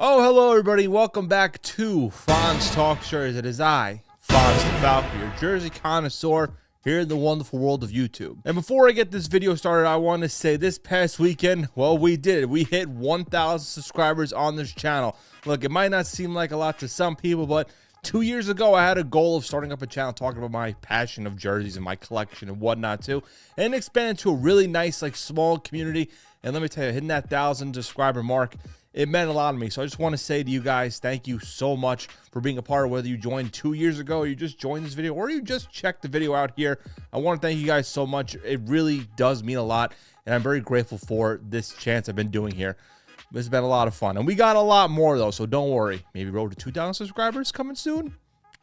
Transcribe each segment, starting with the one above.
Oh, hello everybody. Welcome back to Fonz Talk Shirts. It is I, Fonz the Falcon, your jersey connoisseur here in the wonderful world of YouTube. And before I get this video started, I want to say this past weekend, well, we did it. We hit 1,000 subscribers on this channel. Look, it might not seem like a lot to some people, but 2 years ago, I had a goal of starting up a channel talking about my passion of jerseys and my collection and whatnot too, and expand to a really nice, small community. And let me tell you, hitting that 1,000 subscriber mark, it meant a lot to me. So I just want to say to you guys, thank you so much for being a part of whether you joined 2 years ago, or you just joined this video, or you just checked the video out here. I want to thank you guys so much. It really does mean a lot, and I'm very grateful for this chance I've been doing here. This has been a lot of fun, and we got a lot more though, so don't worry. Maybe road to 2,000 subscribers coming soon.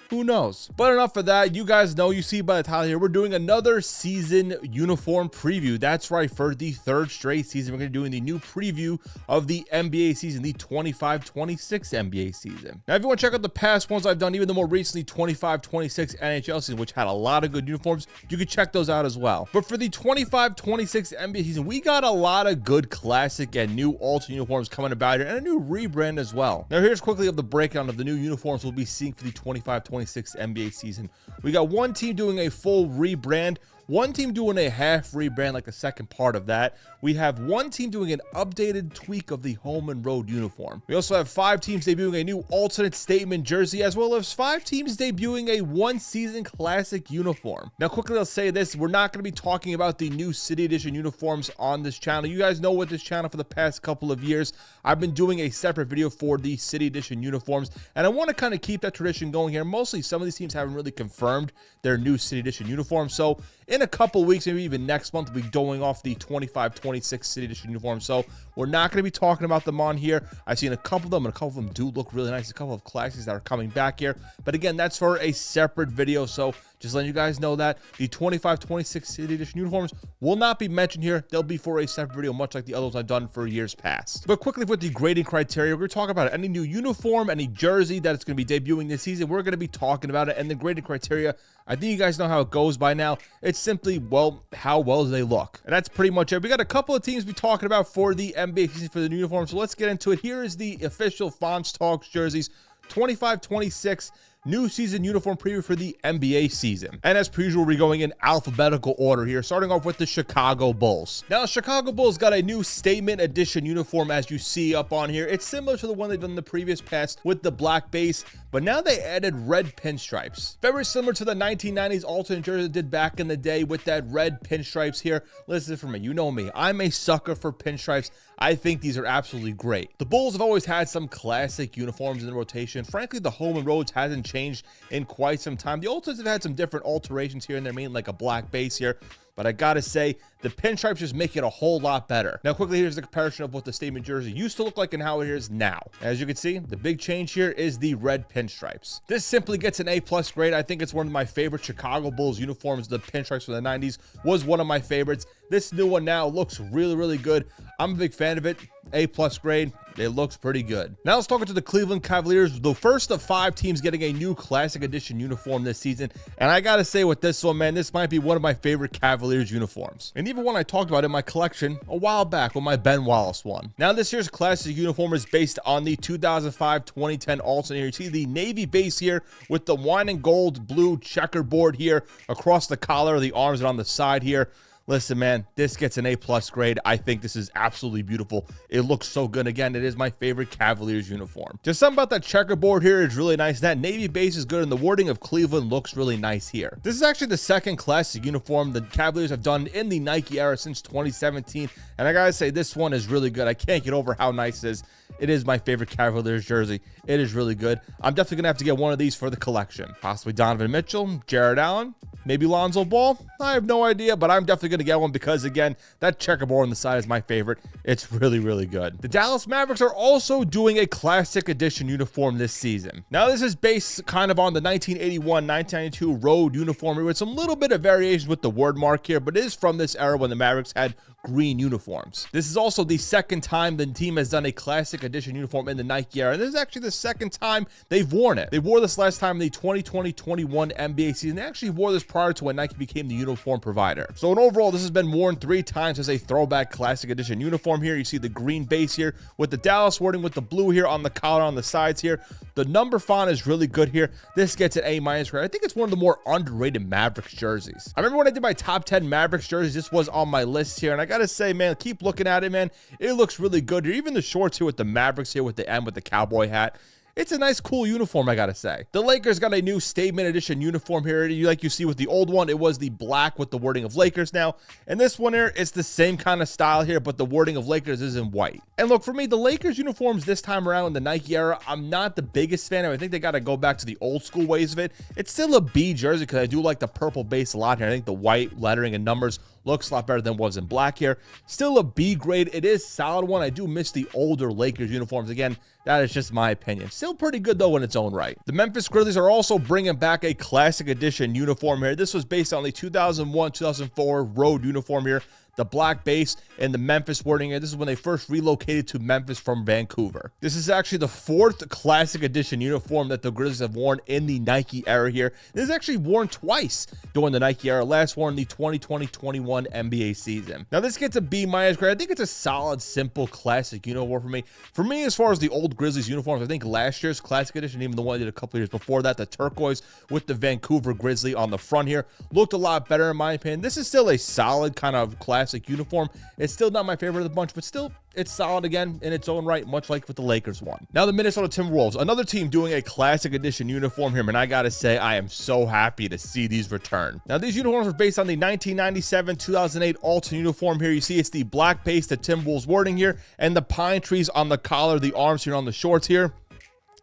Who knows? But enough of that. You guys know, you see by the title here, we're doing another season uniform preview. That's right, for the third straight season, we're going to be doing the new preview of the NBA season, the 25-26 NBA season. Now, if you want to check out the past ones I've done, even the more recently 25-26 NHL season, which had a lot of good uniforms, you can check those out as well. But for the 25-26 NBA season, we got a lot of good classic and new alternate uniforms coming about here, and a new rebrand as well. Now, here's quickly of the breakdown of the new uniforms we'll be seeing for the 25-26 NBA season. We got one team doing a full rebrand, one team doing a half rebrand, like the second part of that. We have one team doing an updated tweak of the home and road uniform. We also have 5 teams debuting a new alternate statement jersey, as well as 5 teams debuting a one-season classic uniform. Now, quickly, I'll say this. We're not going to be talking about the new City Edition uniforms on this channel. You guys know with this channel for the past couple of years, I've been doing a separate video for the City Edition uniforms, and I want to kind of keep that tradition going here. Mostly, some of these teams haven't really confirmed their new City Edition uniforms, so in a couple weeks, maybe even next month, we'll be going off the 25-26 City Edition uniform. So we're not going to be talking about them on here. I've seen a couple of them, and a couple of them do look really nice. A couple of classics that are coming back here. But again, that's for a separate video. So just letting you guys know that the 25-26 City Edition uniforms will not be mentioned here. They'll be for a separate video, much like the others I've done for years past. But quickly with the grading criteria, we're going to talk about any new uniform, any jersey that it's going to be debuting this season. We're going to be talking about it. And the grading criteria, I think you guys know how it goes by now. It's simply, well, how well do they look? And that's pretty much it. We got a couple of teams we're talking about for the NBA season for the new uniform. So let's get into it. Here is the official Fonz Talks jerseys 25-26 new season uniform preview for the NBA season. And as per usual, we're going in alphabetical order here, starting off with the Chicago Bulls. Now, Chicago Bulls got a new statement edition uniform, as you see up on here. It's similar to the one they've done in the previous past with the black base, but now they added red pinstripes. Very similar to the 1990s alternate jersey did back in the day with that red pinstripes here. Listen for me, you know me. I'm a sucker for pinstripes. I think these are absolutely great. The Bulls have always had some classic uniforms in the rotation. Frankly, the home and roads hasn't changed in quite some time. The Ultimates have had some different alterations here and there, mainly like a black base here. But I gotta say, the pinstripes just make it a whole lot better. Now, quickly, here's the comparison of what the statement jersey used to look like and how it is now. As you can see, the big change here is the red pinstripes. This simply gets an A+ grade. I think it's one of my favorite Chicago Bulls uniforms. The pinstripes from the 90s was one of my favorites. This new one now looks really, really good. I'm a big fan of it. A+ grade. It looks pretty good. Now let's talk to the Cleveland Cavaliers, the first of 5 teams getting a new Classic Edition uniform this season. And I gotta say with this one, man, this might be one of my favorite Cavaliers uniforms. And even one I talked about in my collection a while back with my Ben Wallace one. Now this year's Classic uniform is based on the 2005-2010 alternate here. You see the navy base here with the wine and gold blue checkerboard here across the collar, the arms, and on the side here. Listen, man, this gets an A+ grade. I think this is absolutely beautiful. It looks so good. Again, it is my favorite Cavaliers uniform. Just something about that checkerboard here is really nice. That navy base is good, and the wording of Cleveland looks really nice here. This is actually the second classic uniform the Cavaliers have done in the Nike era since 2017, and I gotta say, this one is really good. I can't get over how nice it is. It is my favorite Cavaliers jersey. It is really good. I'm definitely gonna have to get one of these for the collection. Possibly Donovan Mitchell, Jared Allen, maybe Lonzo Ball. I have no idea, but I'm definitely going to get one because, again, that checkerboard on the side is my favorite. It's really, really good. The Dallas Mavericks are also doing a Classic Edition uniform this season. Now, this is based kind of on the 1981-1992 road uniform with some little bit of variation with the word mark here, but it is from this era when the Mavericks had green uniforms. This is also the second time the team has done a classic edition uniform in the Nike era, and this is actually the second time they've worn it. They wore this last time in the 2020-21 NBA season. They actually wore this prior to when Nike became the uniform provider. So in overall, this has been worn 3 times as a throwback classic edition uniform here. You see the green base here with the Dallas wording with the blue here on the collar on the sides here. The number font is really good here. This gets an A- grade. I think it's one of the more underrated Mavericks jerseys. I remember when I did my top 10 Mavericks jerseys, this was on my list here, and I gotta say, man, keep looking at it, man. It looks really good here. Even the shorts here with the Mavericks here with the M with the cowboy hat. It's a nice, cool uniform, I gotta say. The Lakers got a new statement edition uniform here. Like you see with the old one, it was the black with the wording of Lakers now. And this one here, it's the same kind of style here, but the wording of Lakers is in white. And look, for me, the Lakers uniforms this time around in the Nike era, I'm not the biggest fan of. I think they gotta go back to the old school ways of it. It's still a B jersey because I do like the purple base a lot here. I think the white lettering and numbers looks a lot better than was in black here. Still a B grade. It is solid one. I do miss the older Lakers uniforms. Again, that is just my opinion. Still pretty good, though, in its own right. The Memphis Grizzlies are also bringing back a classic edition uniform here. This was based on the 2001-2004 road uniform here. The black base and the Memphis wording here. This is when they first relocated to Memphis from Vancouver. This is actually the 4th classic edition uniform that the Grizzlies have worn in the Nike era here. This is actually worn twice during the Nike era. Last worn in the 2020-21 NBA season. Now this gets a B- grade. I think it's a solid, simple, classic uniform for me. For me, as far as the old Grizzlies uniforms, I think last year's classic edition, even the one I did a couple years before that, the turquoise with the Vancouver Grizzly on the front here, looked a lot better in my opinion. This is still a solid kind of classic uniform. It's still not my favorite of the bunch, but still, it's solid again in its own right, much like with the Lakers one. Now the Minnesota Timberwolves, another team doing a classic edition uniform here, and I gotta say, I am so happy to see these return. Now these uniforms are based on the 1997-2008 Alton uniform here. You see it's the black base, the Timberwolves wording here, and the pine trees on the collar, the arms here on the shorts here.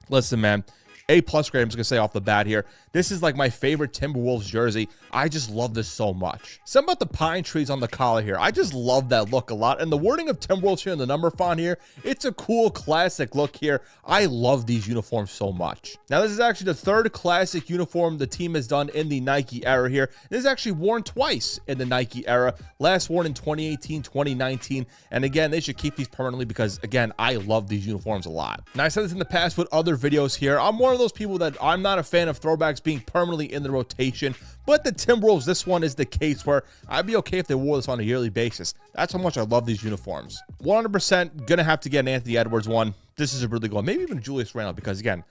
Listen, man, A+ grade, I'm just gonna say off the bat here. This is like my favorite Timberwolves jersey. I just love this so much. Something about the pine trees on the collar here. I just love that look a lot. And the wording of Timberwolves here and the number font here, it's a cool classic look here. I love these uniforms so much. Now this is actually the 3rd classic uniform the team has done in the Nike era here. This is actually worn twice in the Nike era. Last worn in 2018, 2019. And again, they should keep these permanently because again, I love these uniforms a lot. Now I said this in the past with other videos here. I'm one of those people that I'm not a fan of throwbacks being permanently in the rotation, but the Timberwolves, this one is the case where I'd be okay if they wore this on a yearly basis. That's how much I love these uniforms. 100% gonna have to get an Anthony Edwards one. This is a really good one. Maybe even Julius Randle, because again,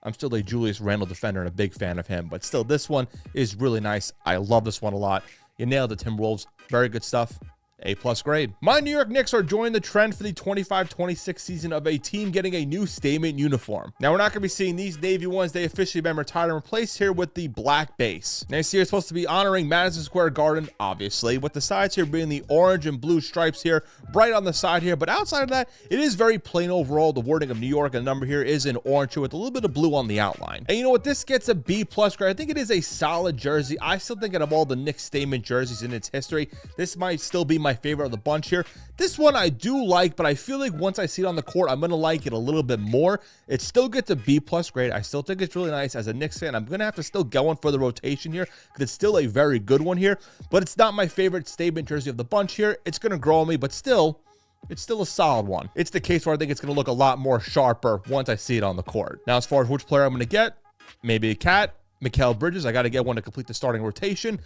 I'm still a Julius Randle defender and a big fan of him, but still, this one is really nice. I love this one a lot. You nailed the Timberwolves. Very good stuff. A+ grade. My New York Knicks are joining the trend for the 25-26 season of a team getting a new statement uniform. Now, we're not going to be seeing these navy ones. They officially been retired and replaced here with the black base. Next year is supposed to be honoring Madison Square Garden, obviously, with the sides here being the orange and blue stripes here, bright on the side here. But outside of that, it is very plain overall. The wording of New York and the number here is in orange here with a little bit of blue on the outline. And you know what? This gets a B+ grade. I think it is a solid jersey. I still think out of all the Knicks statement jerseys in its history, this might still be my favorite of the bunch here. This one I do like, but I feel like once I see it on the court, I'm going to like it a little bit more. It still gets a B+ grade. I still think it's really nice. As a Knicks fan, I'm going to have to still go one for the rotation here because it's still a very good one here, but it's not my favorite statement jersey of the bunch here. It's going to grow on me, but still, it's still a solid one. It's the case where I think it's going to look a lot more sharper once I see it on the court. Now, as far as which player I'm going to get, maybe a Cat, Mikal Bridges. I got to get one to complete the starting rotation.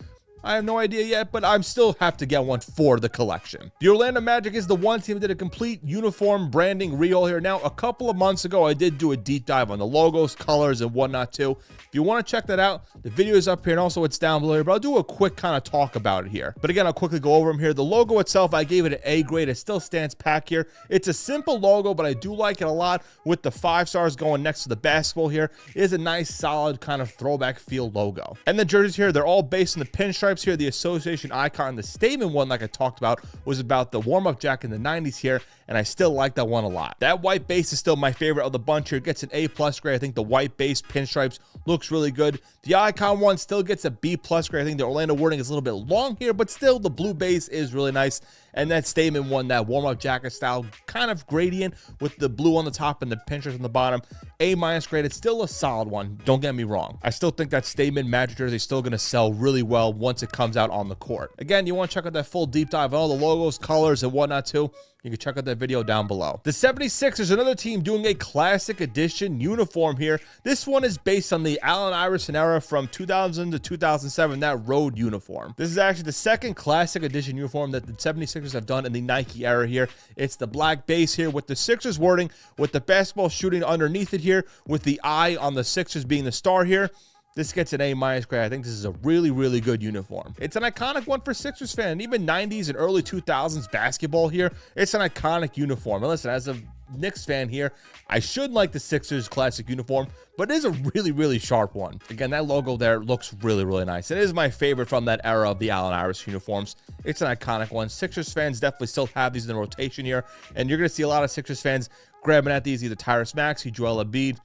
I have no idea yet, but I'm still have to get one for the collection. The Orlando Magic is the one team that did a complete uniform branding reel here. Now, a couple of months ago, I did do a deep dive on the logos, colors, and whatnot too. If you want to check that out, the video is up here, and also it's down below here, but I'll do a quick kind of talk about it here. But again, I'll quickly go over them here. The logo itself, I gave it an A grade. It still stands pat here. It's a simple logo, but I do like it a lot with the 5 stars going next to the basketball here. It is a nice, solid kind of throwback feel logo. And the jerseys here, they're all based on the pinstripes here. The association icon, the statement one, like I talked about, was about the warm-up jacket in the 90s here, and I still like that one a lot. That white base is still my favorite of the bunch here. It gets an A+ grade. I think the white base pinstripes looks really good. The icon one still gets a B+ grade. I think the Orlando wording is a little bit long here, but still the blue base is really nice. And that statement one, that warm-up jacket style kind of gradient with the blue on the top and the pinstripes on the bottom, A- grade. It's still a solid one, don't get me wrong. I still think that statement Magic jersey is still going to sell really well once it comes out on the court. Again, you want to check out that full deep dive on all the logos, colors, and whatnot too, you can check out that video down below. The 76ers, another team doing a classic edition uniform here. This one is based on the Allen Iverson era from 2000 to 2007, that road uniform. This is actually the second classic edition uniform that the 76ers have done in the Nike era here. It's the black base here with the Sixers wording, with the basketball shooting underneath it here, with the eye on the Sixers being the star here. This gets an A- grade. I think this is a really, really good uniform. It's an iconic one for Sixers fan. Even 90s and early 2000s basketball here, it's an iconic uniform. And listen, as a Knicks fan here, I should like the Sixers classic uniform, but it is a really, really sharp one. Again, that logo there looks really, really nice. It is my favorite from that era of the Allen Iverson uniforms. It's an iconic one. Sixers fans definitely still have these in the rotation here, and you're going to see a lot of Sixers fans grabbing at these, either Tyrese Maxey, Joel Embiid,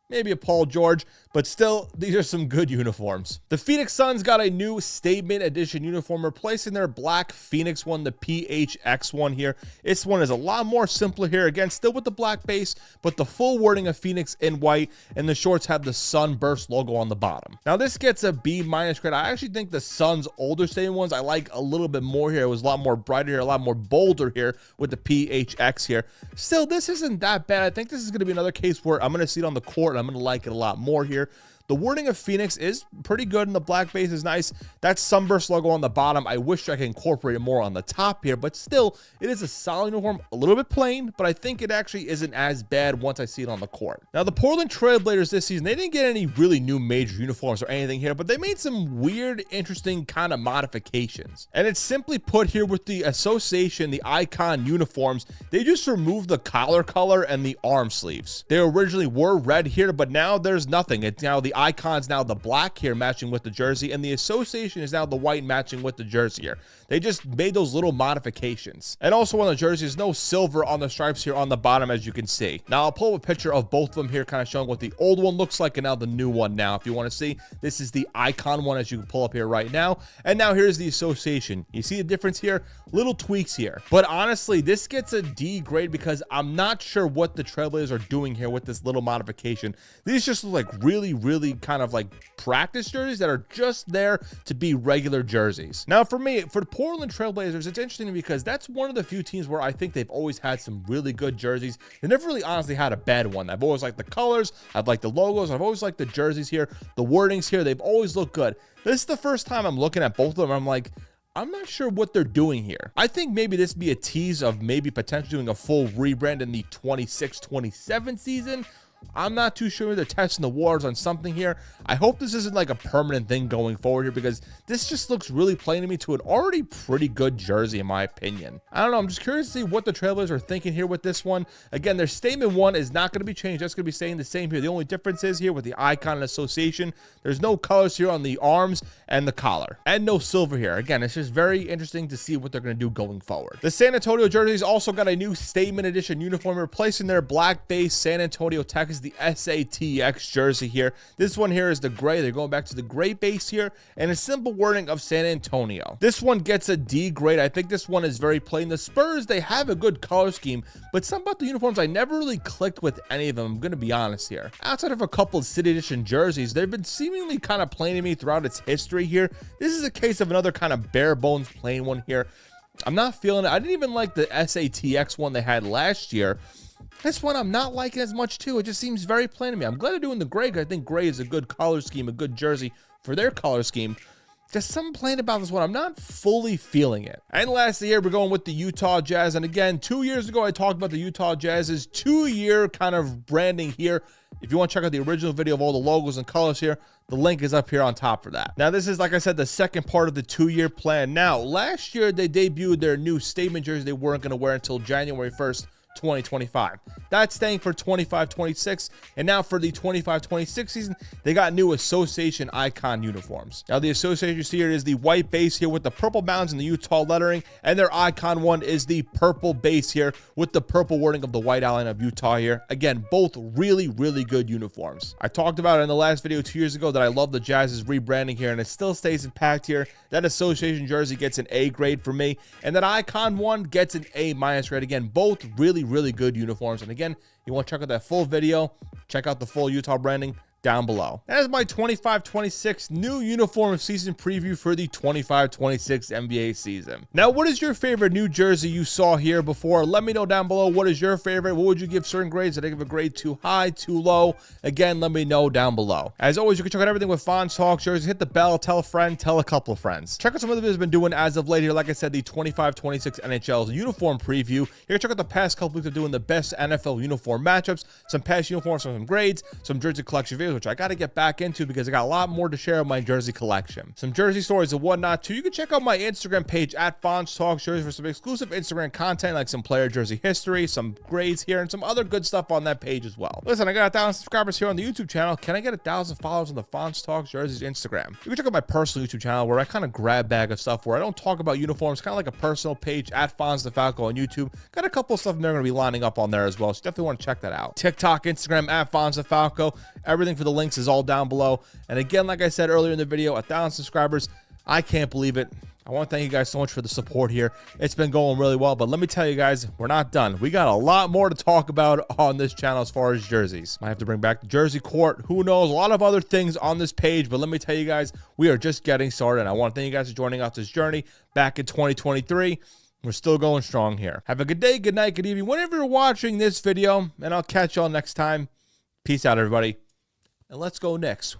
maybe a Paul George, but still, these are some good uniforms. The Phoenix Suns got a new statement edition uniform, replacing their black Phoenix one, the PHX one here. This one is a lot more simpler here. Again, still with the black base, but the full wording of Phoenix in white, and the shorts have the Sunburst logo on the bottom. Now, this gets a B- grade. I actually think the Suns' older statement ones I like a little bit more here. It was a lot more brighter here, a lot more bolder here with the PHX here. Still, this isn't that bad. I think this is going to be another case where I'm going to see it on the court, and I'm going to like it a lot more here. The wording of Phoenix is pretty good, and the black base is nice. That Sunburst logo on the bottom, I wish I could incorporate it more on the top here, but still, it is a solid uniform, a little bit plain, but I think it actually isn't as bad once I see it on the court. Now, the Portland Trail Blazers this season, they didn't get any really new major uniforms or anything here, but they made some weird, interesting kind of modifications. And it's simply put here with the association, the icon uniforms, they just removed the collar color and the arm sleeves. They originally were red here, but now there's nothing. It's now the icon's now the black here matching with the jersey, and the association is now the white matching with the jersey here. They just made those little modifications. And also on the jersey, there's no silver on the stripes here on the bottom, as you can see. Now, I'll pull up a picture of both of them here, kind of showing what the old one looks like and now the new one now. If you want to see, this is the icon one, as you can pull up here right now. And now here's the association. You see the difference here? Little tweaks here. But honestly, this gets a D grade because I'm not sure what the Trailblazers are doing here with this little modification. These just look like really, really kind of like practice jerseys that are just there to be regular jerseys. Now, for me, for the Portland Trailblazers, it's interesting because that's one of the few teams where I think they've always had some really good jerseys. They never really honestly had a bad one. I've always liked the colors, I've liked the logos, I've always liked the jerseys here, the wordings here, they've always looked good. This is the first time I'm looking at both of them, I'm like, I'm not sure what they're doing here. I think maybe this be a tease of maybe potentially doing a full rebrand in the 26-27 season. I'm not too sure they're testing the waters on something here. I hope this isn't like a permanent thing going forward here, because this just looks really plain to me to an already pretty good jersey, in my opinion. I don't know. I'm just curious to see what the Trailblazers are thinking here with this one. Again, their statement one is not going to be changed. That's going to be staying the same here. The only difference is here with the icon and association, there's no colors here on the arms and the collar, and no silver here. Again, it's just very interesting to see what they're going to do going forward. The San Antonio jerseys also got a new statement edition uniform, replacing their black base San Antonio Texas, the SATX jersey here. This one here is the gray. They're going back to the gray base here, and a simple wording of San Antonio. This one gets a D grade. I think this one is very plain. The Spurs, they have a good color scheme, but something about the uniforms, I never really clicked with any of them. I'm going to be honest here. Outside of a couple of City Edition jerseys, they've been seemingly kind of plain to me throughout its history here. This is a case of another kind of bare bones plain one here. I'm not feeling it. I didn't even like the SATX one they had last year. This one I'm not liking as much too. It just seems very plain to me. I'm glad they're doing the gray because I think gray is a good color scheme, a good jersey for their color scheme. There's something plain about this one. I'm not fully feeling it. And lastly here, we're going with the Utah Jazz. And again, 2 years ago, I talked about the Utah Jazz's 2-year kind of branding here. If you want to check out the original video of all the logos and colors here, the link is up here on top for that. Now, this is, like I said, the second part of the 2-year plan. Now, last year, they debuted their new statement jersey they weren't going to wear until January 1st, 2025. That's staying for 25-26, and now for the 25-26 season, they got new association icon uniforms. Now the association you see here is the white base here with the purple bounds and the Utah lettering, and their icon one is the purple base here with the purple wording of the white outline of Utah here. Again, both really good uniforms. I talked about it in the last video 2 years ago that I love the Jazz's rebranding here, and it still stays intact here. That association jersey gets an A grade for me, and that icon one gets an A- grade. Again, both really good uniforms. And again, you want to check out that full video, check out the full Utah branding down below. That is my 25-26 new uniform season preview for the 25-26 NBA season. Now, what is your favorite new jersey you saw here before? Let me know down below. What is your favorite? What would you give certain grades? Did I give a grade too high, too low? Again, let me know down below. As always, you can check out everything with Fonz Talk Jerseys. Hit the bell, tell a friend, tell a couple of friends. Check out some of the videos I've been doing as of late here. Like I said, the 25-26 NHL uniform preview. You can check out the past couple weeks of doing the best NFL uniform matchups, some past uniforms, some grades, some jersey collection videos, which I got to get back into because I got a lot more to share on my jersey collection. Some jersey stories and whatnot too. You can check out my Instagram page at Fonz Talk Jerseys for some exclusive Instagram content like some player jersey history, some grades here, and some other good stuff on that page as well. Listen, I got 1,000 subscribers here on the YouTube channel. Can I get 1,000 followers on the Fonz Talk Jerseys Instagram? You can check out my personal YouTube channel where I kind of grab bag of stuff where I don't talk about uniforms, kind of like a personal page at Fonz the Falco on YouTube. Got a couple of stuff they're going to be lining up on there as well, so definitely want to check that out. TikTok, Instagram at Fonz the Falco. Everything for the links is all down below. And again, like I said earlier in the video, 1,000 subscribers. I can't believe it. I want to thank you guys so much for the support here. It's been going really well, but let me tell you guys, we're not done. We got a lot more to talk about on this channel as far as jerseys. Might have to bring back the jersey court. Who knows? A lot of other things on this page, but let me tell you guys, we are just getting started. And I want to thank you guys for joining us this journey back in 2023. We're still going strong here. Have a good day, good night, good evening, whenever you're watching this video, and I'll catch y'all next time. Peace out, everybody. And let's go Knicks.